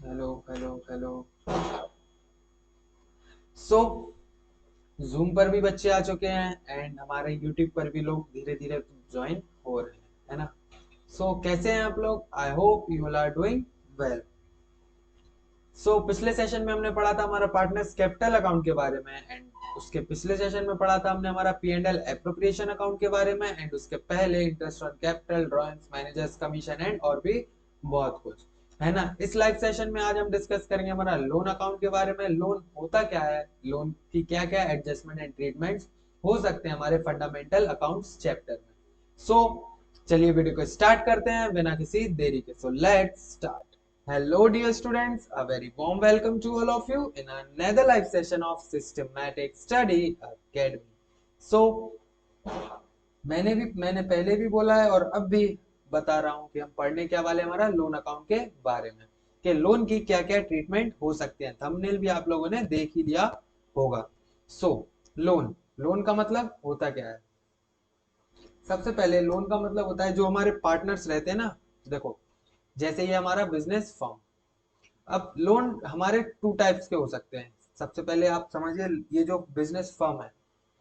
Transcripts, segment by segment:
Hello hello hello. So Zoom पर भी बच्चे आ चुके हैं एंड हमारे यूट्यूब पर भी लोग धीरे धीरे ज्वाइन हो रहे हैं, है ना। कैसे हैं आप लोग? I hope you all are doing well. पिछले सेशन में हमने पढ़ा था हमारा पार्टनर्स कैपिटल अकाउंट के बारे में, एंड उसके पिछले सेशन में पढ़ा था हमने हमारा P and L appropriation account के बारे में, एंड उसके पहले interest on capital, drawings, managers commission and और भी बहुत कुछ, है ना। इस लाइव सेशन में आज हम डिस्कस करेंगे हमारा लोन अकाउंट के बारे में। लोन होता क्या है, लोन की क्या क्या एडजस्टमेंट एंड ट्रीटमेंट्स हो सकते हैं हमारे फंडामेंटल अकाउंट्स चैप्टर में। सो चलिए वीडियो को स्टार्ट करते हैं बिना किसी देरी के। Let's start. Hello, dear students. A very warm welcome to all of you in another live session of Systematic Study Academy. So, मैंने पहले भी बोला है और अब भी बता रहा हूं कि हम पढ़ने क्या वाले हमारा लोन अकाउंट के बारे में, कि लोन की क्या क्या ट्रीटमेंट हो सकते हैं। थंबनेल भी आप लोगों ने देख ही लिया होगा। सो लोन लोन का मतलब होता क्या है? सबसे पहले लोन का मतलब होता है जो हमारे पार्टनर्स रहते हैं ना। देखो, जैसे ये हमारा बिजनेस फर्म। अब लोन हमारे टू टाइप्स के हो सकते हैं। सबसे पहले आप समझिए, ये जो बिजनेस फर्म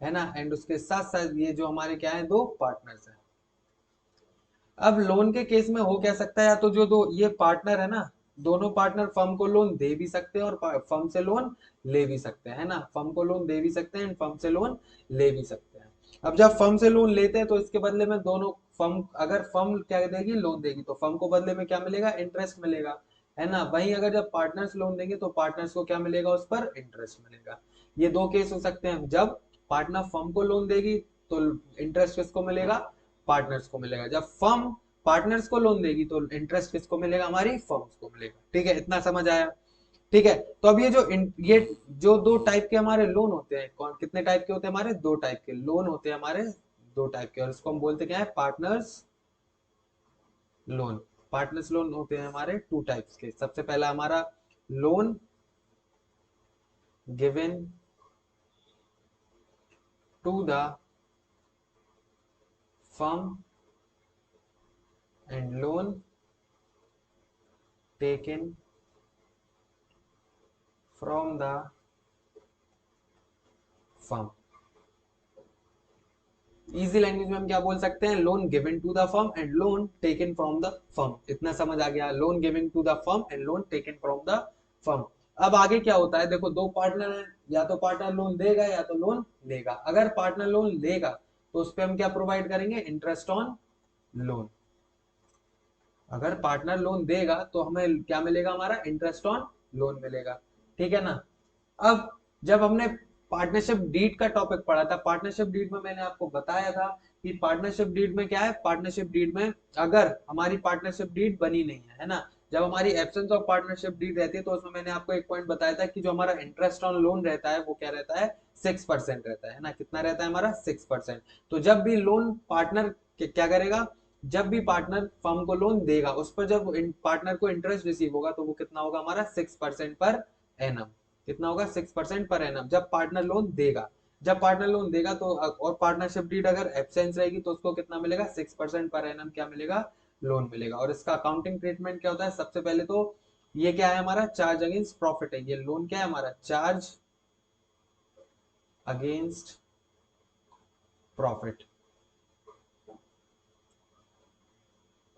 है ना, एंड उसके साथ साथ ये जो हमारे क्या है, दो पार्टनर्स हैं। अब लोन के केस में हो क्या सकता है, या तो जो दो ये पार्टनर है ना, दोनों पार्टनर फर्म को लोन दे भी सकते हैं और फर्म से लोन ले भी सकते हैं, है ना। फर्म को लोन दे भी सकते हैं एंड फर्म से लोन ले भी सकते हैं। अब जब फर्म से लोन लेते हैं तो इसके बदले में दोनों फर्म, अगर फर्म क्या देगी, लोन देगी, तो फर्म को बदले में क्या मिलेगा, इंटरेस्ट मिलेगा, है ना। वहीं अगर जब पार्टनर्स लोन देंगे तो पार्टनर्स को क्या मिलेगा, उस पर इंटरेस्ट मिलेगा। ये दो केस हो सकते हैं। जब पार्टनर फर्म को लोन देगी तो इंटरेस्ट किसको मिलेगा, पार्टनर्स को मिलेगा। जब फर्म पार्टनर्स को लोन देगी तो इंटरेस्ट किसको मिलेगा, हमारी फर्म्स को मिलेगा। ठीक है, इतना समझ आया? ठीक है। तो अब ये जो दो टाइप के हमारे लोन होते हैं, कौन कितने टाइप के होते हैं, हमारे दो टाइप के लोन होते हैं हमारे, दो टाइप के, और इसको हम बोलते क्या है, पार्टनर्स लोन। पार्टनर्स लोन होते हैं हमारे टू टाइप्स के। सबसे पहला हमारा loan given to the firm and loan taken from the firm. Easy language में हम क्या बोल सकते हैं, loan given to the firm and loan taken from the firm. इतना समझ आ गया, loan given to the firm and loan taken from the firm. अब आगे क्या होता है, देखो दो पार्टनर हैं, या तो पार्टनर लोन देगा या तो लोन लेगा। अगर पार्टनर लोन लेगा तो उस पर हम क्या प्रोवाइड करेंगे, इंटरेस्ट ऑन लोन। अगर पार्टनर लोन देगा तो हमें क्या मिलेगा, हमारा इंटरेस्ट ऑन लोन मिलेगा। ठीक है ना। अब जब हमने पार्टनरशिप डीड का टॉपिक पढ़ा था, पार्टनरशिप डीड में मैंने आपको बताया था कि पार्टनरशिप डीड में क्या है, पार्टनरशिप डीड में अगर हमारी पार्टनरशिप डीड बनी नहीं है ना, जब हमारी एब्सेंस ऑफ पार्टनरशिप डीड रहती है, तो उसमें मैंने आपको एक पॉइंट बताया था कि जो हमारा इंटरेस्ट ऑन लोन रहता है वो क्या रहता है, 6% रहता है ना। कितना रहता है हमारा, 6%। तो जब भी लोन पार्टनर क्या करेगा, जब भी पार्टनर फर्म को लोन देगा उस पर जब पार्टनर को इंटरेस्ट रिसीव होगा तो वो कितना होगा, हमारा 6% पर एनम। कितना होगा, 6% पर एनम, जब पार्टनर लोन देगा। जब पार्टनर लोन देगा तो और पार्टनरशिप डीड अगर एब्सेंस रहेगी तो उसको कितना मिलेगा, 6% पर एनम क्या मिलेगा, लोन मिलेगा। और इसका अकाउंटिंग ट्रीटमेंट क्या होता है, सबसे पहले तो ये क्या है, हमारा चार्ज अगेंस्ट प्रॉफिट है। ये लोन क्या है हमारा, चार्ज अगेंस्ट प्रॉफिट।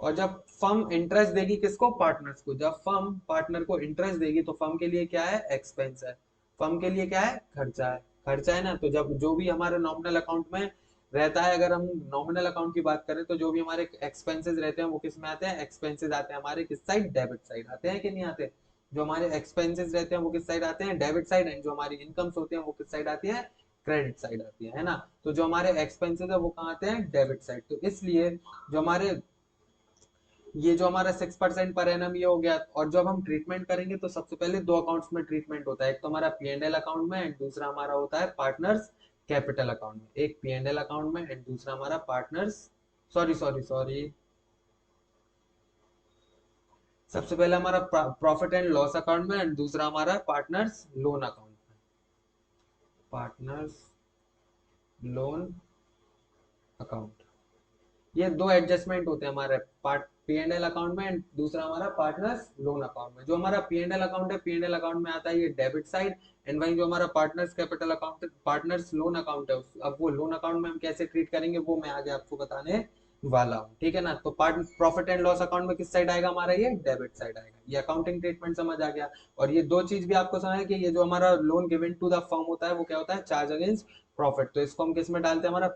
और जब फर्म इंटरेस्ट देगी किसको, पार्टनर्स को, जब फर्म पार्टनर को इंटरेस्ट देगी तो फर्म के लिए क्या है, एक्सपेंस है। फर्म के लिए क्या है, खर्चा है। खर्चा है ना। तो जब जो भी हमारे नॉमिनल अकाउंट में रहता है, अगर हम नॉमिनल अकाउंट की बात करें तो जो भी हमारे एक्सपेंसेस रहते हैं वो किस में आते हैं, एक्सपेंसेस आते हैं हमारे किस साइड, डेबिट साइड आते हैं कि नहीं आते। जो हमारे एक्सपेंसेस रहते हैं वो किस साइड आते हैं, डेबिट साइड। एंड जो हमारी इनकम्स होती हैं वो किस साइड आती है, क्रेडिट साइड आती है ना। तो जो हमारे एक्सपेंसेस है वो कहाँ आते हैं, डेबिट साइड। तो इसलिए जो हमारे ये जो हमारा 6% पर एनम ये हो गया। और जब हम ट्रीटमेंट करेंगे तो सबसे पहले दो अकाउंट्स में ट्रीटमेंट होता है, एक तो हमारा पी एंड एल अकाउंट में एंड दूसरा हमारा होता है पार्टनर्स कैपिटल अकाउंट में। एक पी एंड एल अकाउंट में एंड दूसरा हमारा पार्टनर्स, सॉरी सॉरी सॉरी, सबसे पहले हमारा प्रॉफिट एंड लॉस अकाउंट में एंड दूसरा हमारा पार्टनर्स लोन अकाउंट में। पार्टनर्स लोन अकाउंट, ये दो एडजस्टमेंट होते हैं हमारे P&L अकाउंट में, एंड दूसरा हमारा पार्टनर्स लोन अकाउंट में। जो हमारा P&L अकाउंट है, P&L अकाउंट में आता है ये डेबिट साइड, एंड वहीं जो हमारा partners capital account, partners loan account है, अब वो लोन अकाउंट में हम कैसे ट्रीट करेंगे वो मैं आगे आपको बताने वाला हूँ, ठीक है ना। तो प्रॉफिट एंड लॉस अकाउंट में किस साइड आएगा हमारा, ये डेबिट साइड आएगा। ये अकाउंटिंग ट्रीटमेंट समझ आ गया। और ये दो चीज भी आपको समझ है कि ये जो हमारा loan given to the firm होता है वो क्या होता है, चार्ज अगेंस्ट प्रॉफिट। तो इसको हम किस में डालते हैं, हमारा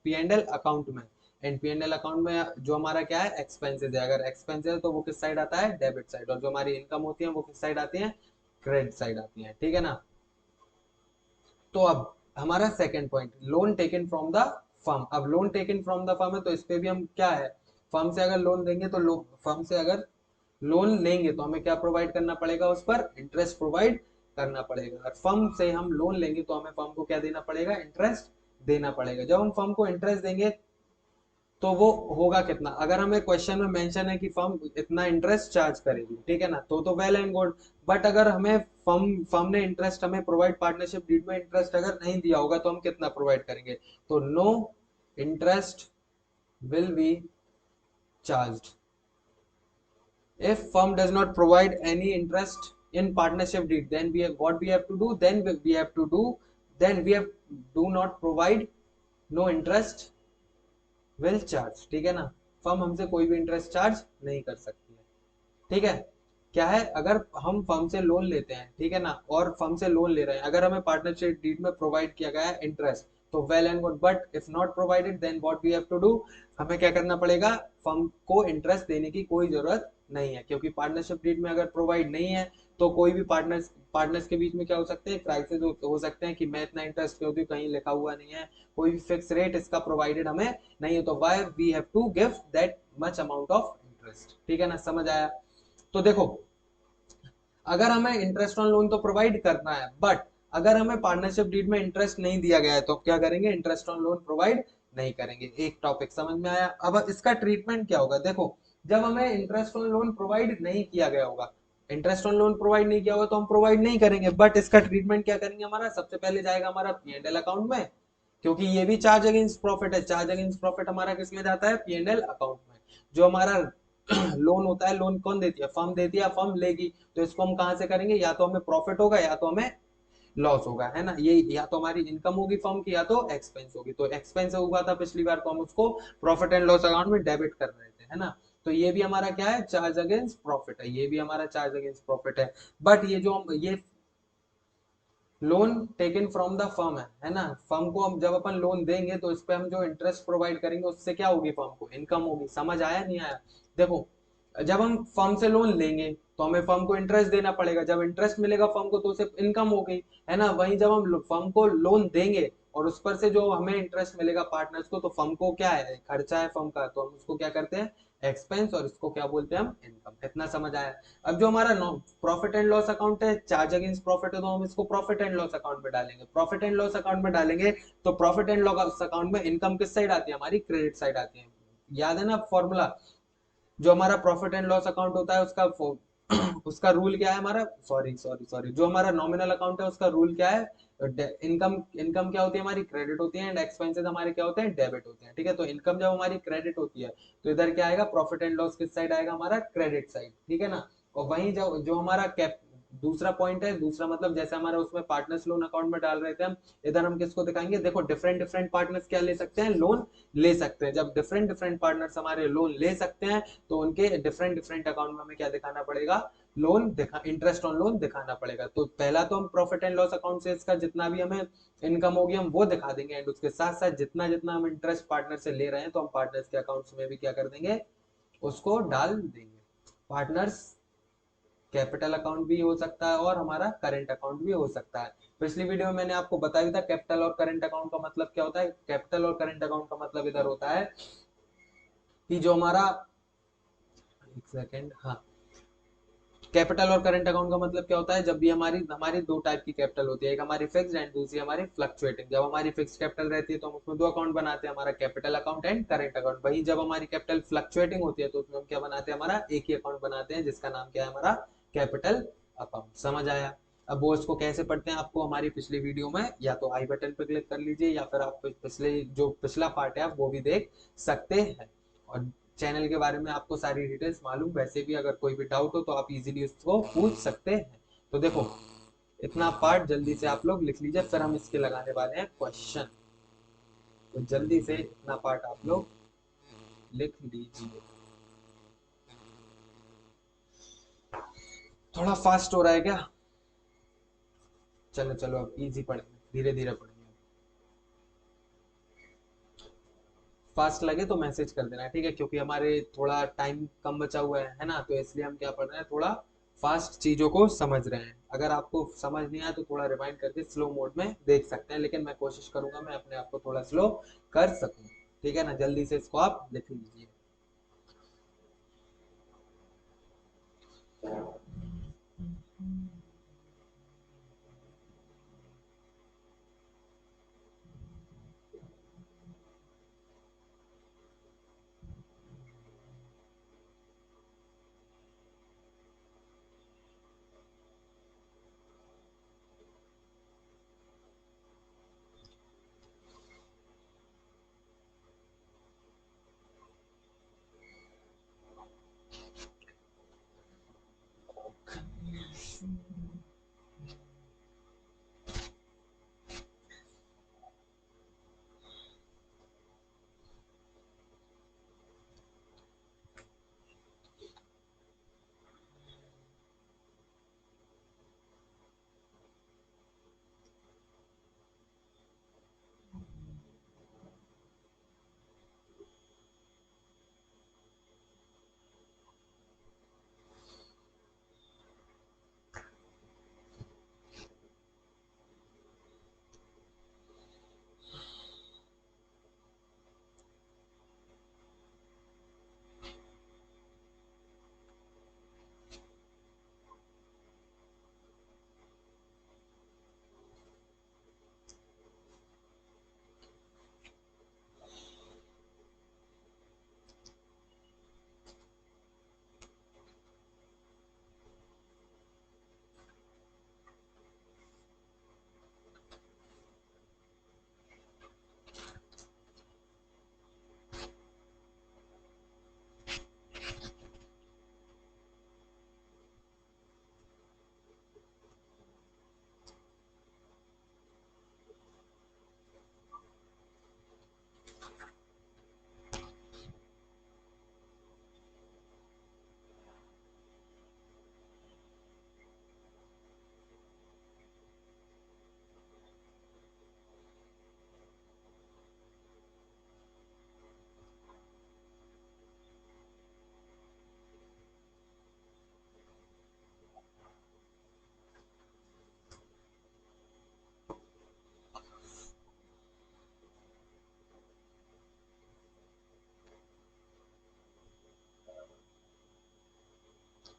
P&L अकाउंट में। एंड P&L अकाउंट में जो हमारा क्या है, एक्सपेंसेस है। अगर एक्सपेंसेस है तो वो किस साइड आता है, डेबिट साइड। और जो हमारी इनकम होती है वो किस साइड आती है, क्रेडिट साइड आती है, ठीक है ना। तो अब हमारा second point, loan taken from the firm. अब loan taken from the firm है तो इस पे भी हम क्या है, फर्म से अगर लोन देंगे तो फर्म से अगर लोन लेंगे तो हमें क्या प्रोवाइड करना पड़ेगा, उस पर इंटरेस्ट प्रोवाइड करना पड़ेगा। और फर्म से हम लोन लेंगे तो हमें फर्म को क्या देना पड़ेगा, इंटरेस्ट देना पड़ेगा। जब हम फर्म को इंटरेस्ट देंगे तो वो होगा कितना, अगर हमें क्वेश्चन में मेंशन है कि फर्म इतना इंटरेस्ट चार्ज करेगी, ठीक है ना, तो वेल एंड गुड। बट अगर हमें फर्म ने इंटरेस्ट हमें प्रोवाइड, पार्टनरशिप डीड में इंटरेस्ट अगर नहीं दिया होगा तो हम कितना प्रोवाइड करेंगे, तो no interest will be charged if firm does not provide any interest in partnership deed, then we have what we have to do, then we have do not provide no interest will charge, ठीक है ना। Firm हमसे कोई भी interest charge नहीं कर सकती है, ठीक है। क्या है, अगर हम फर्म से लोन लेते हैं, ठीक है ना, और फर्म से लोन ले रहे हैं, अगर हमें पार्टनरशिप डीड में प्रोवाइड किया गया है इंटरेस्ट तो well and good, but if not provided then what we have to do, हमें क्या करना पड़ेगा, फर्म को इंटरेस्ट देने की कोई जरूरत नहीं है। क्योंकि पार्टनरशिप डीड में अगर प्रोवाइड नहीं है तो कोई भी पार्टनर्स के बीच में क्या हो सकते हैं, क्राइसिस हो सकते हैं कि मैं इतना इंटरेस्ट क्यों दूं, कहीं लिखा हुआ नहीं है, कोई भी फिक्स रेट इसका प्रोवाइडेड हमें नहीं है, तो why we have to give that much amount of interest, ठीक है ना, समझ आया। तो देखो, अगर हमें इंटरेस्ट ऑन लोन तो प्रोवाइड करना है, बट अगर हमें पार्टनरशिप डीड में इंटरेस्ट नहीं दिया गया है तो क्या करेंगे, इंटरेस्ट ऑन लोन प्रोवाइड नहीं करेंगे। एक टॉपिक समझ में आया। अब इसका ट्रीटमेंट क्या होगा, देखो, जब हमें इंटरेस्ट ऑन लोन प्रोवाइड नहीं किया गया होगा, इंटरेस्ट ऑन लोन प्रोवाइड नहीं किया होगा तो हम प्रोवाइड नहीं करेंगे, बट इसका ट्रीटमेंट क्या करेंगे, हमारा सबसे पहले जाएगा हमारा P&L अकाउंट में, क्योंकि ये भी चार्ज अगेंस्ट प्रॉफिट है। चार्ज अगेंस्ट प्रॉफिट हमारा किस में जाता है, P&L अकाउंट में। जो हमारा लोन होता है, लोन कौन देती है, फर्म देती है, फर्म लेगी, तो इसको हम कहां से करेंगे, या तो हमें प्रॉफिट होगा या तो हमें लॉस होगा, है ना। ये या तो हमारी इनकम होगी फर्म की या तो एक्सपेंस होगी। तो एक्सपेंस हुआ था पिछली बार तो हम उसको प्रॉफिट एंड लॉस अकाउंट में डेबिट कर रहे थे, है ना। तो ये भी हमारा क्या है, चार्ज अगेंस्ट प्रॉफिट है, ये भी हमारा चार्ज अगेंस्ट प्रॉफिट है। बट ये जो हम ये loan taken from the firm है ना, फर्म को हम जब अपन लोन देंगे तो इस पे हम जो इंटरेस्ट प्रोवाइड करेंगे उससे क्या होगी, फर्म को इनकम होगी। समझ आया नहीं आया, देखो, जब हम फर्म से लोन लेंगे तो हमें फर्म को इंटरेस्ट देना पड़ेगा, जब इंटरेस्ट मिलेगा फर्म को तो उसे इनकम हो गई, है ना। वहीं जब हम फर्म को लोन देंगे और उस पर से जो हमें इंटरेस्ट मिलेगा पार्टनर्स को, तो फर्म को क्या है, खर्चा है फर्म का, तो हम उसको क्या करते हैं, एक्सपेंस, और इसको क्या बोलते हैं हम, इनकम। इतना समझ आया। अब जो हमारा प्रॉफिट एंड लॉस अकाउंट है, चार्ज अगेंस्ट प्रॉफिट है, तो हम इसको प्रॉफिट एंड लॉस अकाउंट में डालेंगे। प्रॉफिट एंड लॉस अकाउंट में डालेंगे तो प्रॉफिट एंड लॉस अकाउंट में इनकम किस साइड आती है, हमारी क्रेडिट साइड आती है। याद है ना फॉर्मूला, जो हमारा प्रॉफिट एंड लॉस अकाउंट होता है उसका उसका रूल क्या है हमारा, सॉरी सॉरी सॉरी, जो हमारा नॉमिनल अकाउंट है उसका रूल क्या है, इनकम इनकम क्या होती है हमारी, क्रेडिट होती है, एंड एक्सपेंसेस हमारे क्या होते हैं, डेबिट होते हैं, ठीक है। तो इनकम जब हमारी क्रेडिट होती है तो इधर क्या आएगा, प्रॉफिट एंड लॉस किस साइड आएगा, हमारा क्रेडिट साइड, ठीक है ना। और वहीं जो जो हमारा कैप दूसरा पॉइंट है, दूसरा मतलब जैसे हमारा उसमें पार्टनर्स लोन अकाउंट में डाल रहे थे हम, इधर हम किसको दिखाएंगे, देखो डिफरेंट डिफरेंट पार्टनर्स क्या ले सकते हैं, लोन ले सकते हैं। जब डिफरेंट डिफरेंट पार्टनर्स हमारे लोन ले सकते हैं तो उनके डिफरेंट डिफरेंट अकाउंट में हमें क्या दिखाना पड़ेगा, लोन दिखा इंटरेस्ट ऑन लोन दिखाना पड़ेगा। तो पहला तो हम प्रॉफिट एंड लॉस अकाउंट से इसका जितना भी हमें इनकम होगी हम वो दिखा देंगे, एंड उसके साथ साथ जितना जितना हम इंटरेस्ट पार्टनर से ले रहे हैं तो हम पार्टनर्स के अकाउंट्स में भी क्या कर देंगे, उसको डाल देंगे। पार्टनर्स कैपिटल अकाउंट भी हो सकता है और हमारा करंट अकाउंट भी हो सकता है। पिछली वीडियो में मैंने आपको बताया था कैपिटल और करंट अकाउंट का मतलब क्या होता है। कैपिटल और करंट अकाउंट का मतलब इधर होता है कि जो हमारा, एक सेकेंड, हाँ, कैपिटल और करंट अकाउंट का मतलब क्या होता है, जब भी हमारी हमारी दो टाइप की कैपिटल होती है, एक हमारी फिक्स्ड एंड दूसरी हमारी फ्लक्चुएटिंग। जब हमारी फिक्स्ड कैपिटल रहती है तो हम उसमें दो अकाउंट बनाते हैं, हमारा capital account and current account. वहीं जब हमारी कैपिटल फ्लक्चुएटिंग होती है तो उसमें हम क्या बनाते हैं, हमारा एक ही अकाउंट बनाते हैं जिसका नाम क्या है, हमारा कैपिटल अकाउंट। समझ आया। अब वो इसको कैसे पढ़ते हैं आपको हमारी पिछली वीडियो में या तो आई बटन पे क्लिक कर लीजिए या फिर आप पिछले जो पिछला पार्ट है आप वो भी देख सकते हैं। और चैनल के बारे में आपको सारी डिटेल्स मालूम, वैसे भी अगर कोई भी डाउट हो तो आप इजीली उसको पूछ सकते हैं। तो देखो इतना पार्ट जल्दी से आप लोग लिख लीजिए, फिर हम इसके लगाने वाले हैं क्वेश्चन। तो जल्दी से इतना पार्ट आप लोग लिख लीजिए। थोड़ा फास्ट हो रहा है क्या? चलो चलो अब इजी पढ़ेंगे, धीरे धीरे पढ़ेंगे। फास्ट लगे तो मैसेज कर देना, ठीक है, क्योंकि हमारे थोड़ा टाइम कम बचा हुआ है ना, तो इसलिए हम क्या पढ़ रहे हैं, थोड़ा फास्ट चीजों को समझ रहे हैं। अगर आपको समझ नहीं आया तो थोड़ा रिवाइंड करके स्लो मोड में देख सकते हैं, लेकिन मैं कोशिश करूंगा मैं अपने आप को थोड़ा स्लो कर सकूं। ठीक है ना, जल्दी से इसको आप लिख लीजिए।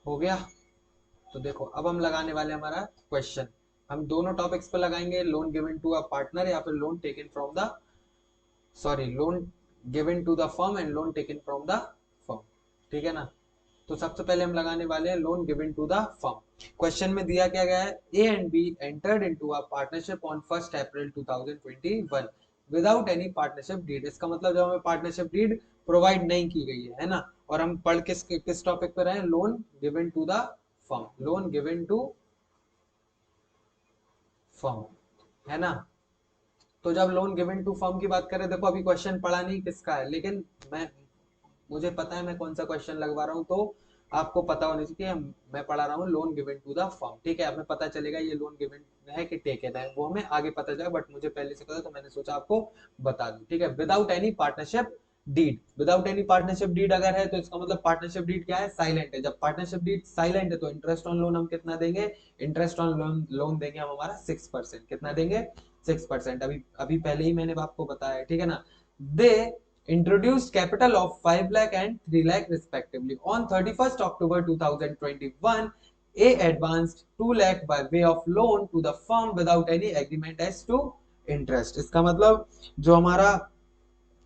हो गया? तो देखो अब हम लगाने वाले हैं हमारा क्वेश्चन। हम दोनों टॉपिक्स पे लगाएंगे, loan given to a partner या फिर loan taken from the, sorry, loan given to the firm and loan taken from the firm. ठीक है ना, तो सबसे पहले हम लगाने वाले हैं loan given to the firm. Question में दिया क्या गया है, A and B entered into a partnership on 1 April 2021 without any partnership deed. इसका मतलब जब हमें पार्टनरशिप डीड प्रोवाइड नहीं की गई है ना, और हम पढ़ किस टॉपिक पर रहे हैं, loan given to the firm, loan given to firm, है ना। तो जब लोन गिवन टू फर्म की बात करें, देखो अभी क्वेश्चन पढ़ा नहीं किसका है, लेकिन मैं, मुझे पता है मैं कौन सा क्वेश्चन लगवा रहा हूँ, तो आपको पता होने चाहिए मैं पढ़ा रहा हूँ loan given to the firm. ठीक है, हमें पता चलेगा ये लोन गिवन है कि टेकन है, वो हमें आगे पता चलेगा, बट मुझे पहले से पता, तो मैंने सोचा आपको बता दूं। ठीक है, without any partnership deed, without any partnership deed अगर है तो इसका मतलब पार्टनरशिप डीड क्या है, साइलेंट है। जब पार्टनरशिप डीड साइलेंट है तो इंटरेस्ट ऑन लोन हम कितना देंगे, इंटरेस्ट ऑन लोन लोन देंगे हम हमारा 6%। कितना देंगे, 6%। अभी अभी पहले ही मैंने आपको बताया, ठीक है ना। दे introduced capital of 5 lakh and 3 lakh respectively on 31st October 2021. A advanced 2 lakh by way of loan to the firm without any agreement as to interest। इसका मतलब जो हमारा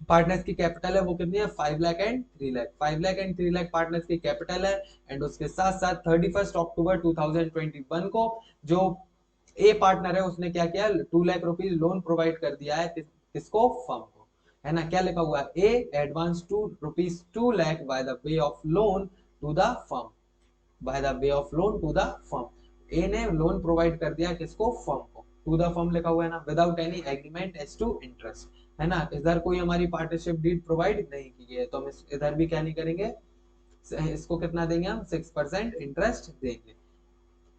पार्टनर्स की कैपिटल है वो कितनी है, 5 lakh and 3 lakh, 5 lakh and 3 lakh partners की कैपिटल है। एंड उसके साथ साथ 31 अक्टूबर 2021 को जो ए पार्टनर है उसने क्या किया, 2 लाख रुपीज लोन प्रोवाइड कर दिया है किसको, फर्म को। है ना, क्या लिखा हुआ है, A advance to ₹2 lakh by the way of loan to the firm, by the way of loan to the firm. A ने लोन प्रोवाइड कर दिया किसको, फर्म को, टू द फर्म लिखा हुआ है ना, without any agreement as to interest, है ना, इधर कोई हमारी पार्टनरशिप डीड प्रोवाइड नहीं की गई है, तो हम इधर भी क्या नहीं करेंगे, इसको कितना देंगे हम, 6% इंटरेस्ट देंगे,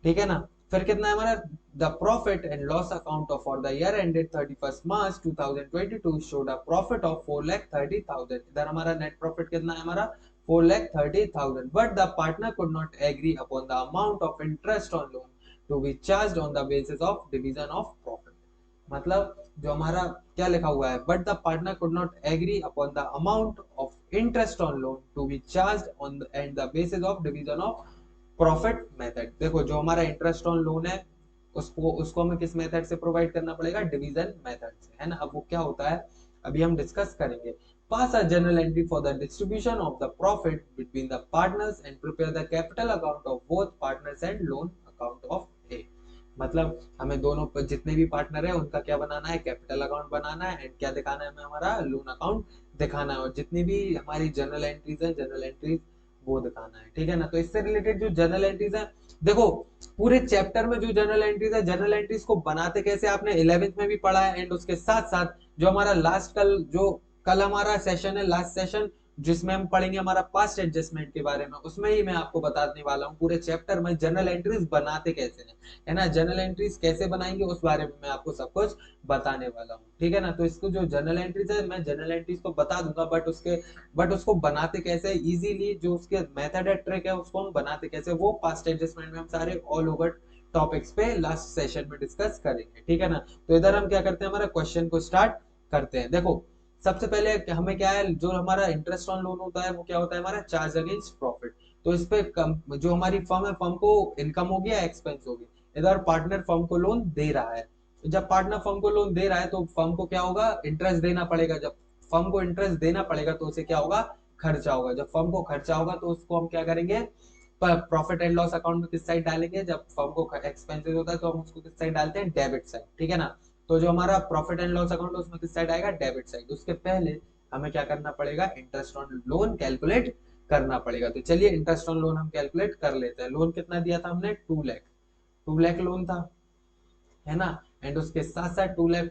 ठीक है ना। फिर कितना है हमारा, the profit and loss account of for the year ended 31 March 2022 showed a profit of 4,30,000, इधर हमारा नेट प्रॉफिट कितना है हमारा, 4,30,000, but the partner could not agree upon the amount of interest on loan to be charged on the basis of division of profit. मतलब जो हमारा क्या लिखा हुआ है, but the partner could not agree upon the amount of interest on loan to be charged on and the basis of division of profit method. देखो जो हमारा इंटरेस्ट ऑन लोन है उसको हमें किस मेथड से प्रोवाइड करना पड़ेगा, डिवीजन मेथड से, है ना। अब वो क्या होता है अभी हम डिस्कस करेंगे। Pass a journal entry for the distribution of the profit between the partners and prepare the capital account of both partners and loan account of A. मतलब हमें दोनों जितने भी पार्टनर है उनका क्या बनाना है, कैपिटल अकाउंट बनाना है, एंड क्या दिखाना है हमें, हमारा लोन अकाउंट दिखाना है, और जितनी भी हमारी जर्नल एंट्रीज है, जर्नल एंट्रीज वो दिखाना है, ठीक है ना। तो इससे रिलेटेड जो जर्नल एंट्रीज है, देखो पूरे चैप्टर में जो जर्नल एंट्रीज है, जर्नल एंट्रीज को बनाते कैसे आपने 11th में भी पढ़ा है, एंड उसके साथ साथ जो हमारा लास्ट कल हमारा सेशन है, लास्ट सेशन जिसमें हम पढ़ेंगे हमारा पास्ट एडजस्टमेंट के बारे में, उसमें ही मैं आपको बताने वाला हूँ पूरे चैप्टर में जर्नल एंट्रीज बनाते कैसे हैं, है ना, जर्नल एंट्रीज कैसे बनाएंगे उस बारे में मैं आपको सब कुछ बताने वाला हूँ, ठीक है ना। तो इसको जो जर्नल एंट्रीज है मैं जर्नल एंट्रीज तो बता दूंगा, बट उसको बनाते कैसे इजीली, जो उसके मेथड है, ट्रिक है, उसको हम बनाते कैसे, वो पास्ट एडजस्टमेंट में हम सारे ऑल ओवर टॉपिक्स पे लास्ट सेशन में डिस्कस करेंगे, ठीक है ना। तो इधर हम क्या करते हैं, हमारा क्वेश्चन को स्टार्ट करते हैं। देखो सबसे पहले हमें क्या है, जो हमारा इंटरेस्ट ऑन लोन होता है वो क्या होता है हमारा, चार्ज अगेंस्ट प्रॉफिट। तो इस पे जो हमारी फर्म है, फर्म को इनकम हो गया, एक्सपेंस हो गया, इधर पार्टनर फर्म को लोन दे रहा है, जब पार्टनर फर्म को लोन दे रहा है तो फर्म को क्या होगा, इंटरेस्ट देना पड़ेगा, जब फर्म को इंटरेस्ट देना पड़ेगा तो उसे क्या होगा, खर्चा होगा, जब फर्म को खर्चा होगा तो उसको हम क्या करेंगे, प्रॉफिट एंड लॉस अकाउंट में किस साइड डालेंगे, जब फर्म को एक्सपेंसेस होता है तो हम उसको किस साइड डालते हैं, डेबिट साइड, ठीक है ना। तो जो हमारा प्रॉफिट एंड लॉस अकाउंट है उसमें किस साइड आएगा, डेबिट साइड। उसके पहले हमें क्या करना पड़ेगा, इंटरेस्ट ऑन लोन कैलकुलेट करना पड़ेगा। तो चलिए इंटरेस्ट ऑन लोन हम कैलकुलेट कर लेते हैं। लोन कितना दिया था हमने, 2 लाख, 2 लाख लोन था, है ना, एंड उसके साथ साथ 2 लाख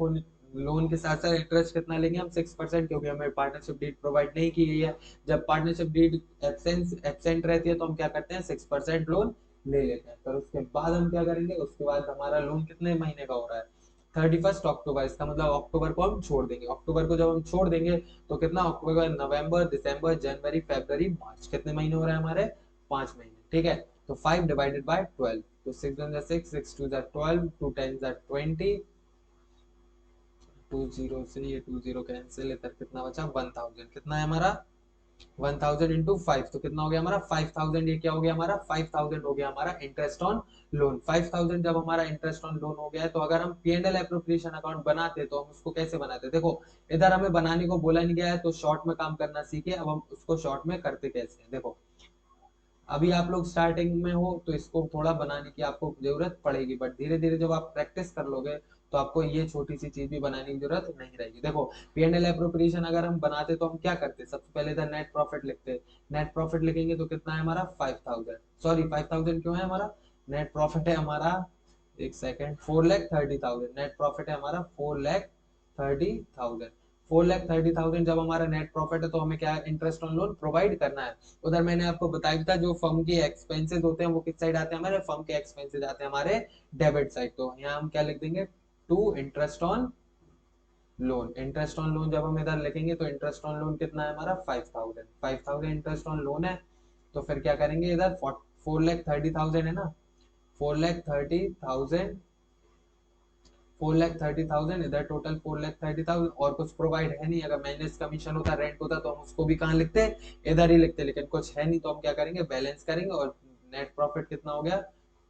लोन के साथ साथ इंटरेस्ट कितना लेंगे हम, 6%, क्योंकि हमें पार्टनरशिप डीड प्रोवाइड नहीं की गई है। जब पार्टनरशिप डीड एब्सेंट रहती है तो हम क्या करते हैं, 6% लोन ले लेते हैं। फिर उसके बाद हम क्या करेंगे, उसके बाद हमारा लोन कितने महीने का हो रहा है, 31 अक्टूबर, इसका मतलब अक्टूबर को हम छोड़ देंगे। अक्टूबर को जब हम छोड़ देंगे तो कितना, अक्टूबर, नवंबर, दिसंबर, जनवरी, फरवरी, मार्च, कितने महीने हो रहे हैं हमारे, 5 महीने, ठीक है। तो 5 डिवाइडेड बाय 12, तो 6 1 6, 6 2 12, 2 10 20, 20 से ये 20 कैंसिल, इधर कितना बचा, 1000, कितना है हमारा, 1000 इंटू 5, तो कितना हो गया हमारा 5000, ये क्या हो गया हमारा 5000 हो गया हमारा इंटरेस्ट ऑन लोन। 5000 जब हमारा इंटरेस्ट ऑन लोन हो गया है, तो अगर हम P&L एप्रोप्रिएशन अकाउंट बनाते तो हम उसको कैसे बनाते, देखो इधर हमें बनाने को बोला नहीं गया है, तो शॉर्ट में काम करना सीखे। अब हम उसको शॉर्ट में करते कैसे हैं, देखो अभी आप लोग स्टार्टिंग में हो तो इसको थोड़ा बनाने की आपको जरूरत पड़ेगी, बट धीरे धीरे जब आप प्रैक्टिस कर लोगे तो आपको ये छोटी सी चीज भी बनाने की जरूरत नहीं रहेगी। देखो P&L एप्रोप्रिएशन अगर हम बनाते तो हम क्या करते, सबसे पहले इधर नेट प्रॉफिट लिखते, नेट प्रॉफिट लिखेंगे तो कितना है हमारा 5000, सॉरी 5000 क्यों है हमारा, नेट प्रॉफिट है हमारा, एक सेकेंड, 4,30,000, नेट प्रॉफिट है हमारा 4,30,000। 4,30,000 जब हमारा नेट प्रॉफिट है तो हमें क्या इंटरेस्ट ऑन लोन प्रोवाइड करना है। उधर मैंने आपको बताया था जो फर्म के एक्सपेंसेस होते हैं वो किस साइड आते हैं हमारे, फर्म के एक्सपेंसेस आते हैं हमारे डेबिट साइड। तो यहाँ हम क्या लिख देंगे, to interest on loan. Interest on loan जब हम इधर लिखेंगे तो इंटरेस्ट ऑन लोन कितना है हमारा 5000, 5000 इंटरेस्ट ऑन लोन है। तो फिर क्या करेंगे, इधर 4,30,000 है ना, 4,30,000, 4,30,000, इधर टोटल 4,30,000, और कुछ प्रोवाइड है नहीं। अगर मैनेज कमीशन होता, रेंट होता तो हम उसको भी कहाँ लिखते, इधर ही लिखते, लेकिन कुछ है नहीं तो हम क्या करेंगे, बैलेंस करेंगे। और नेट प्रॉफिट कितना हो गया,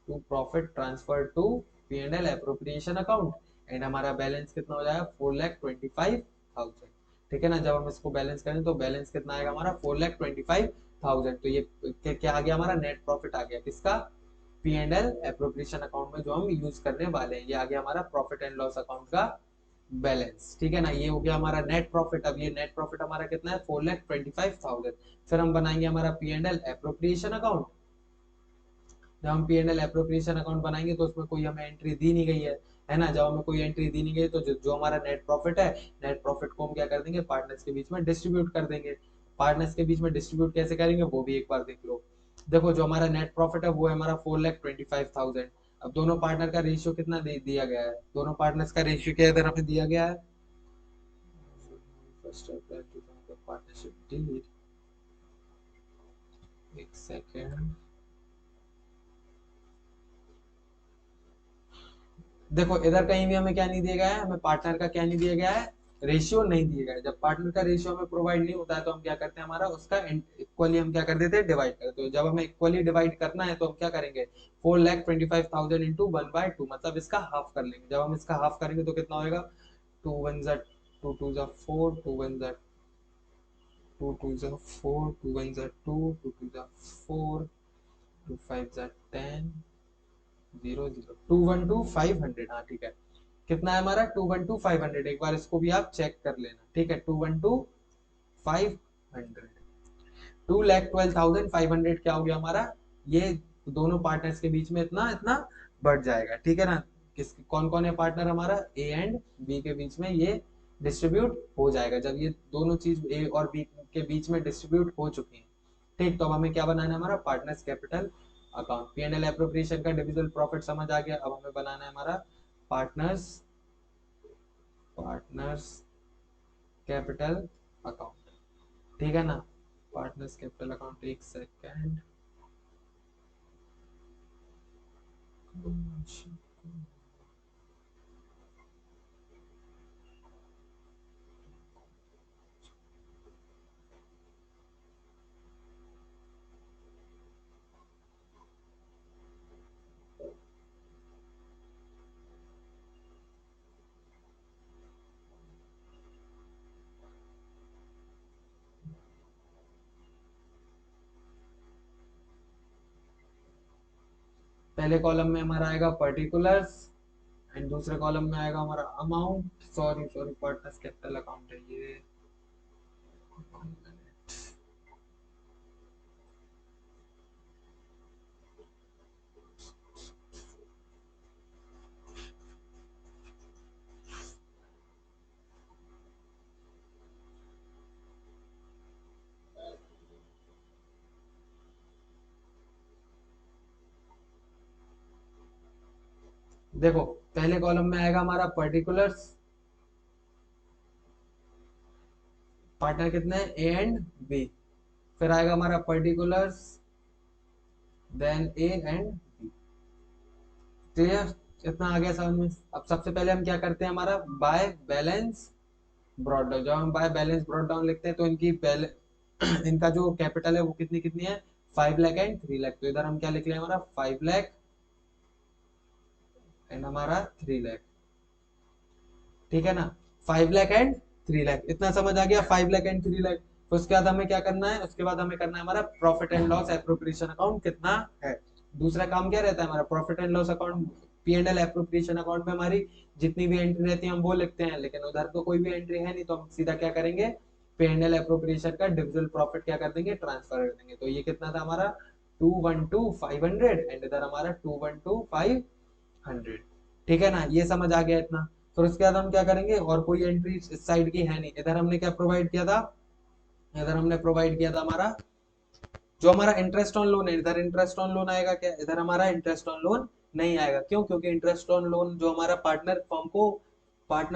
to profit transfer to P&L appropriation account, and हमारा बैलेंस कितना हो जाएगा 4,25,000, ठीक है ना। जब हम इसको बैलेंस करें तो बैलेंस कितना आएगा हमारा 4,25,000। तो ये क्या आ गया हमारा, नेट प्रॉफिट आ गया किसका, P&L एप्रोप्रिएशन अकाउंट में जो हम यूज करने वाले हैं। ये आ गया हमारा प्रॉफिट एंड लॉस अकाउंट का बैलेंस, ठीक है ना। ये हो गया हमारा नेट प्रॉफिट। अब ये नेट प्रॉफिट हमारा कितना है, 4,25,000। फिर हम बनाएंगे हमारा P and L appropriation account. जब हम P and L appropriation account बनाएंगे तो उसमें कोई हमें एंट्री दी नहीं गई है ना। जब हमें कोई एंट्री दी नहीं गई तो जो हमारा नेट प्रॉफिट है, नेट प्रॉफिट को हम क्या कर देंगे, पार्टनर्स के बीच में डिस्ट्रीब्यूट कर देंगे। पार्टनर्स के बीच में डिस्ट्रीब्यूट कैसे करेंगे वो भी एक बार देख लो। देखो जो हमारा नेट प्रॉफिट है वो है हमारा 4,25,000। अब दोनों पार्टनर का रेशियो कितना दिया गया है, दोनों पार्टनर्स का रेशियो क्या इधर हमें दिया गया है, फर्स्ट पार्टनरशिप डीड, एक सेकेंड। देखो इधर कहीं भी हमें क्या नहीं दिया गया है, हमें पार्टनर का क्या नहीं दिया गया है, रेशियो नहीं दिया गया है। जब पार्टनर का रेशियो हमें प्रोवाइड नहीं होता है तो हम क्या करते हैं, हमारा उसका इक्वली हम क्या कर देते हैं, डिवाइड करते हैं। जब हमें इक्वली डिवाइड करना है तो हम क्या करेंगे, 4,25,000 इंटू 1/2, मतलब इसका हाफ कर लेंगे। जब हम इसका हाफ करेंगे तो कितना होगा, 2 1 2 2 2 4 2 1 2 2 2 4 2 5 10 0 0 212,500। हाँ ठीक है, कितना है हमारा 212,500। एक बार इसको भी आप चेक कर लेना, ठीक है। 212,500, 2,12,500 क्या हो गया हमारा, ये दोनों पार्टनर्स के बीच में इतना इतना बढ़ जाएगा, ठीक है ना। किस कौन कौन है पार्टनर हमारा, ए एंड बी के बीच में ये डिस्ट्रीब्यूट हो जाएगा। जब ये दोनों चीज ए और बी के बीच में डिस्ट्रीब्यूट हो चुकी है, ठीक, तो अब हमें क्या बनाना है, हमारा partners capital account. P and L appropriation का डिविजिबल प्रॉफिट समझ आ गया। अब हमें बनाना है हमारा पार्टनर्स पार्टनर्स कैपिटल अकाउंट, ठीक है ना। पार्टनर्स कैपिटल अकाउंट, एक सेकेंड। पहले कॉलम में हमारा आएगा पर्टिकुलर्स एंड दूसरे कॉलम में आएगा हमारा amount, sorry sorry partners capital account है ये। देखो पहले कॉलम में आएगा हमारा पर्टिकुलर्स, पार्टनर कितने हैं, ए एंड बी। फिर आएगा हमारा particulars, then A and B. Clear, इतना आ गया समझ में। अब सबसे पहले हम क्या करते हैं, हमारा बाय बैलेंस ब्रॉड डाउन। जब हम बाय बैलेंस ब्रॉड डाउन लिखते हैं तो इनकी इनका जो कैपिटल है वो कितनी कितनी है, 5 लाख एंड 3 लाख। तो इधर हम क्या लिख रहे हैं, हमारा 5 लाख एंड हमारा 3 लाख, ठीक है ना। 5 लाख एंड 3 लाख, इतना समझ आ गया, 5 लाख एंड 3 लाख। तो उसके बाद हमें क्या करना है, उसके बाद हमें करना है हमारा profit and loss appropriation account कितना है। दूसरा काम क्या रहता है हमारा, profit and loss account, P and L appropriation account में हमारी जितनी भी एंट्री रहती है हम वो लिखते हैं, लेकिन उधर तो कोई भी एंट्री है नहीं, तो हम सीधा क्या करेंगे, पी एंड एल एप्रोप्रिएशन का डिविजिबल प्रॉफिट क्या कर देंगे, ट्रांसफर कर देंगे। तो ये कितना था हमारा 212,500 एंड इधर हमारा 212,500, ठीक है ना। ये समझ आ गया इतना। फिर उसके बाद हम क्या करेंगे, और कोई एंट्री इस साइड की है नहीं। इधर हमने क्या प्रोवाइड किया था, इधर हमने प्रोवाइड किया था हमारा जो हमारा इंटरेस्ट ऑन लोन है। इधर इंटरेस्ट ऑन लोन आएगा क्या, इधर हमारा इंटरेस्ट ऑन लोन नहीं आएगा। क्यों, क्योंकि इंटरेस्ट ऑन लोन जो हमारा पार्टनर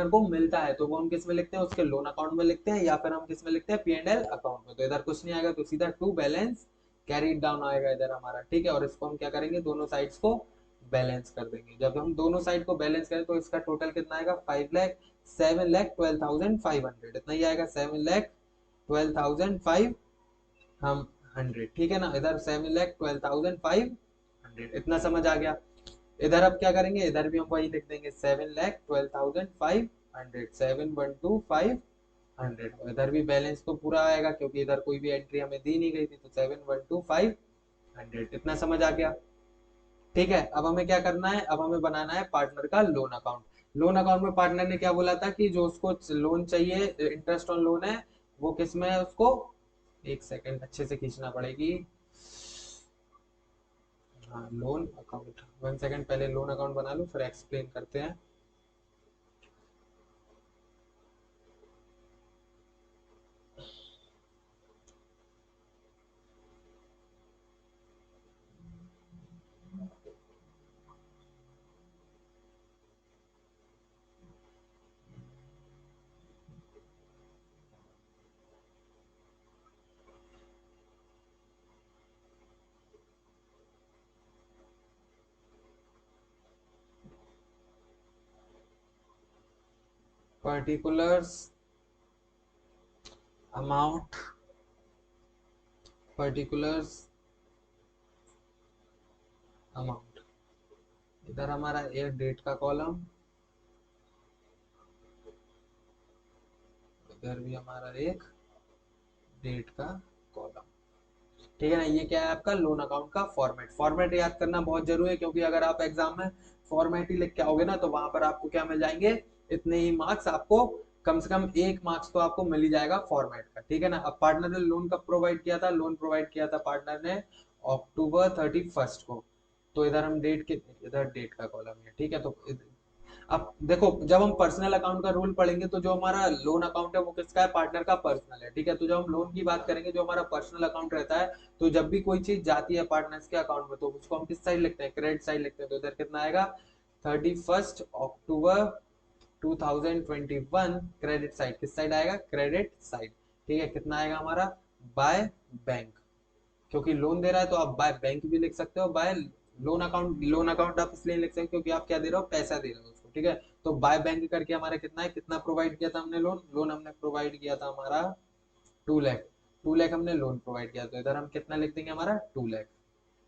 को मिलता है तो वो हम किस में लिखते हैं, उसके लोन अकाउंट में लिखते हैं, या फिर हम किस में लिखते हैं, पी एंड एल अकाउंट में। तो इधर कुछ नहीं आएगा, तो सीधा टू बैलेंस कैरीड डाउन आएगा इधर हमारा, ठीक है। और इसको हम क्या करेंगे, दोनों साइड्स को बैलेंस कर देंगे। जब हम दोनों साइड को बैलेंस करें तो इसका टोटल कितना आएगा, 7,12,500, इतना ही आएगा, 7,12,500 हम 100, ठीक है ना। इधर 7,12,500, इतना समझ आ गया। इधर अब क्या करेंगे, इधर भी हम वही लिख देंगे, 7,12,500, 7,125,100। इधर भी बैलेंस तो पूरा आएगा क्योंकि इधर कोई भी एंट्री हमें दी नहीं गई थी, तो 7,125,100, इतना समझ आ गया, ठीक है। अब हमें क्या करना है, अब हमें बनाना है पार्टनर का लोन अकाउंट। लोन अकाउंट में पार्टनर ने क्या बोला था कि जो उसको लोन चाहिए, इंटरेस्ट ऑन लोन है, वो किस में है उसको, एक सेकंड अच्छे से खींचना पड़ेगी। हाँ, लोन अकाउंट, वन सेकंड पहले लोन अकाउंट बना लूं फिर एक्सप्लेन करते हैं। पर्टिकुलर्स अमाउंट, पर्टिकुलर्स अमाउंट, इधर हमारा एक डेट का कॉलम, इधर भी हमारा एक डेट का कॉलम। ठीक है ना, ये क्या है आपका लोन अकाउंट का फॉर्मेट। फॉर्मेट याद करना बहुत जरूरी है, क्योंकि अगर आप एग्जाम में फॉर्मेट ही लिख के आओगे ना तो वहां पर आपको क्या मिल जाएंगे, इतने ही मार्क्स आपको, कम से कम एक मार्क्स तो आपको मिल ही जाएगा फॉर्मेट का। ठीक है ना। अब पार्टनर ने लोन कब प्रोवाइड किया था, लोन प्रोवाइड किया था पार्टनर ने October 31 को। तो इधर हम डेट के, इधर डेट का कॉलम है। ठीक है, तो अब देखो, जब हम पर्सनल अकाउंट का रूल पढ़ेंगे तो जो हमारा लोन अकाउंट है वो किसका है, पार्टनर का पर्सनल है। ठीक है, तो जब हम लोन की बात करेंगे, जो हमारा पर्सनल अकाउंट रहता है, तो जब भी कोई चीज जाती है पार्टनर्स के अकाउंट में तो उसको हम किस साइड लिखते हैं, क्रेडिट साइड लिखते हैं। तो इधर कितना आएगा, 31 अक्टूबर 2021, क्रेडिट साइड किस साइड आएगा, क्रेडिट साइड। ठीक है, कितना आएगा हमारा, बाय बैंक, क्योंकि लोन दे रहा है तो आप बाय बैंक भी लिख सकते हो, bye loan account, loan account आप इसलिए लिख सकते हो क्योंकि आप क्या दे रहे हो, पैसा दे रहे हो उसको। ठीक है, तो बाय बैंक करके हमारा कितना है, कितना प्रोवाइड किया था हमने लोन, लोन हमने प्रोवाइड किया था हमारा 2 लाख, 2 लाख हमने लोन प्रोवाइड किया, तो इधर हम कितना लिख देंगे, हमारा 2 लाख।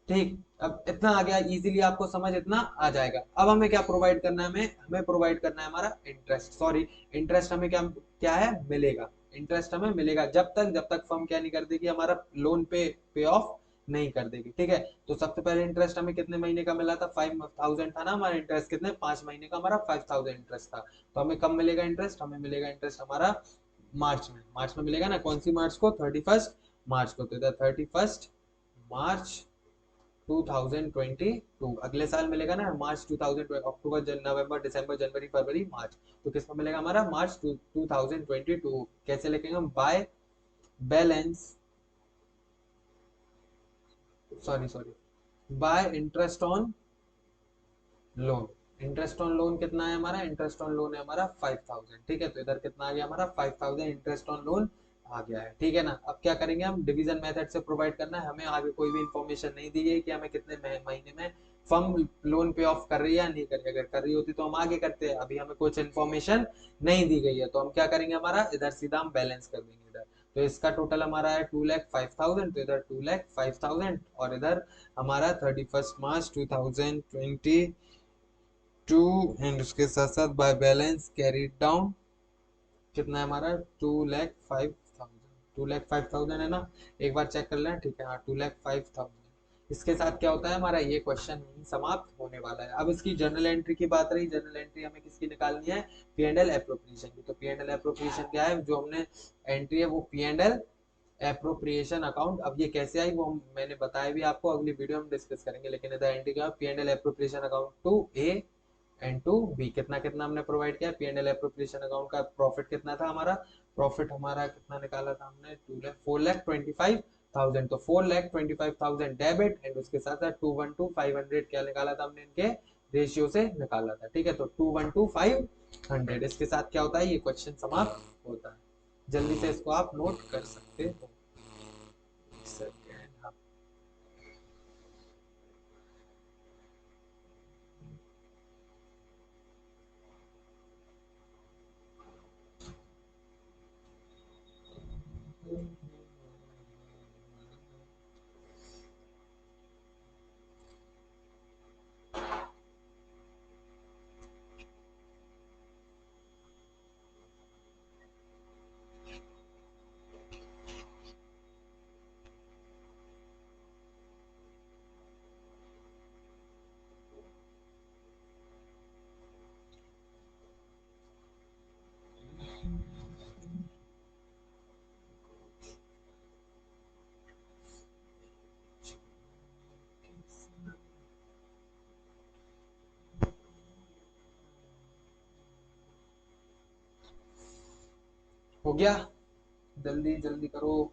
ठीक, अब इतना आ गया, इजीली आपको समझ इतना आ जाएगा। अब हमें क्या प्रोवाइड करना है, हमें हमें प्रोवाइड करना है हमारा इंटरेस्ट, सॉरी, इंटरेस्ट हमें क्या क्या है मिलेगा, इंटरेस्ट हमें मिलेगा जब तक फर्म क्या नहीं कर देगी, हमारा लोन पे ऑफ नहीं कर देगी। ठीक है, तो सबसे पहले इंटरेस्ट हमें कितने महीने का मिला था, 5,000 था ना हमारा इंटरेस्ट, कितने, 5 महीने का हमारा 5,000 इंटरेस्ट था। तो हमें कब मिलेगा इंटरेस्ट, हमें मिलेगा इंटरेस्ट हमारा मार्च में, मार्च में मिलेगा ना, कौन सी मार्च को, 31 मार्च को। तो इधर 31 मार्च 2022, अगले साल मिलेगा ना, मार्च 2020, अक्टूबर नवंबर दिसंबर जनवरी फरवरी मार्च, तो किसमें मिलेगा हमारा, मार्च 2022। कैसे लिखेंगे हम, by balance, sorry sorry, bye interest on loan. Interest on loan कितना है हमारा, इंटरेस्ट ऑन लोन है हमारा 5,000। ठीक है, तो इधर कितना आ गया हमारा, 5,000 इंटरेस्ट ऑन लोन आ गया है। ठीक है ना, अब क्या करेंगे हम, डिवीजन मेथड से प्रोवाइड करना है, हमें आगे कोई भी इंफॉर्मेशन नहीं दी गई कि हमें कितने महीने में फर्म लोन पे ऑफ कर रही है या नहीं कर रही है। अगर कर रही होती तो हम आगे करते हैं, अभी हमें कुछ इन्फॉर्मेशन नहीं दी गई है, तो हम क्या करेंगे, हमारा इधर सीधा हम बैलेंस कर देंगे इधर। तो इसका टोटल हमारा है 2,05,000, तो इधर 2,05,000, और इधर हमारा 31 मार्च 2022, एंड उसके साथ साथ बाय बैलेंस कैरीड डाउन, कितना है हमारा, 2,05,000, 2,05,000 है ना, एक बार चेक कर लें। ठीक है, हाँ, 2,05,000। इसके साथ क्या होता है, हमारा ये क्वेश्चन समाप्त होने वाला है। अब इसकी जर्नल एंट्री की बात रही, जर्नल एंट्री हमें किसकी निकालनी है, पी एंड एल एप्रोप्रिएशन की। तो पी एंड एल एप्रोप्रिएशन क्या है, जो हमने एंट्री है वो P and L appropriation account. अब ये कैसे आई वो मैंने बताया भी आपको, अगली वीडियो में डिस्कस करेंगे, लेकिन इधर एंट्री क्या, P and L appropriation account to A and to B, कितना कितना हमने प्रोवाइड किया, P and L appropriation account का प्रॉफिट कितना था हमारा, प्रॉफिट हमारा कितना निकाला था हमने, 4,25,000। तो 4,25,000 डेबिट, एंड उसके साथ साथ 212,500 क्या निकाला था हमने, इनके रेशियो से निकाला था। ठीक है, तो 212,500, इसके साथ क्या होता है, ये क्वेश्चन समाप्त होता है। जल्दी से इसको आप नोट कर सकते हो। सेकेंड, हो गया? जल्दी जल्दी करो।